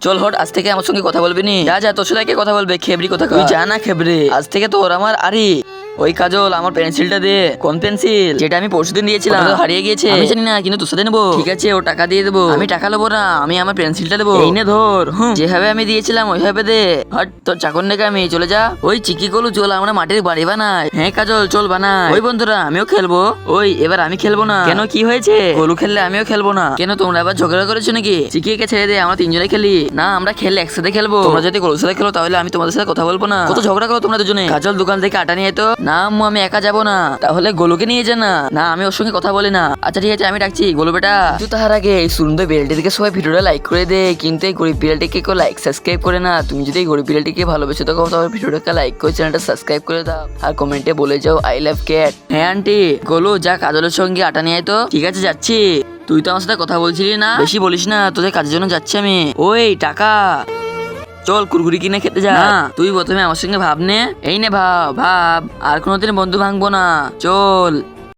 চল হট, আজ থেকে আমার সঙ্গে কথা বলবি নি। যা যা, তোর সাথে কে কথা বলবে? খেবরি কথা, তুই যা না খেবরি। আজ থেকে তোর আমার আরে ওই কাজল, আমার পেন্সিলটা দে। কোন পেন্সিল? যেটা আমি পরশুদিন দিয়েছিলাম, ওটা তো হারিয়ে গিয়েছে। আমি জানি না, কিন্তু তোর সাথে নেবো। ঠিক আছে, ও টাকা দিয়ে দেবো। আমি টাকা নেবো না, আমি আমার পেন্সিলটা দেবো। এই নে ধর। যেভাবে আমি দিয়েছিলাম ওইভাবে দে। হট, তোর চাকর নেকে আমি চলে যা। ওই চিকি কলু, চল আমরা মাটির বাড়ি বানাই। হ্যাঁ কাজল, চল বানাই। ওই বন্ধুরা, আমিও খেলবো। ওই এবার আমি খেলবো না। কেন, কি হয়েছে? কলু খেললে আমিও খেলবো না। কেন, তোমরা আবার ঝগড়া করেছো নাকি? চিকিকে ছেড়ে দে, আমরা তিনজনে খেলি। না, আমরা খেললে একসাথে খেলবো। তোমরা যদি কলুর সাথে খেলো তাহলে আমি তোমাদের সাথে কথা বলবো না। কত ঝগড়া করো তোমরা দুজনে। কাজল দোকান থেকে আটা নিয়ে তো। না আম্মু, আমি একা যাবো না। তাহলে গোলুকে নিয়ে যা না। না, আমি ওর সঙ্গে কথা বলি না। আচ্ছা ঠিক আছে, আমি ডাকছি গোলু বেটা। কিন্তু তার আগে এই সুন্দর বিড়ালটি থেকে সবাই ভিডিওটা লাইক করে দে। কিন্তু এই গরিব বিড়ালটিকে কেউ লাইক সাবস্ক্রাইব করে না। তুমি যদি এই গরিব বিড়ালটিকে ভালোবেসে থাকো তাহলে ভিডিওটাকে লাইক করে চ্যানেলটা সাবস্ক্রাইব করে দাও। আর কমেন্টে বলে যাও আই লাভ ক্যাট। হ্যাঁ আন্টি। গোলু যা, কাজলের সঙ্গে আটা নিয়ে আয় তো। ঠিক আছে, যাচ্ছি। তুই তো আমার সাথে কথা বলছিলি না, বেশি বলিস না। তোদের কাজের জন্য যাচ্ছি আমি। ওই টাকা, চল কুরকুরি কিনে খেতে যা। না, তুই প্রথমে আমার সঙ্গে ভাব নে। এই নে ভাব ভাব, আর কোনোদিন বন্ধু ভাঙবো না। চল।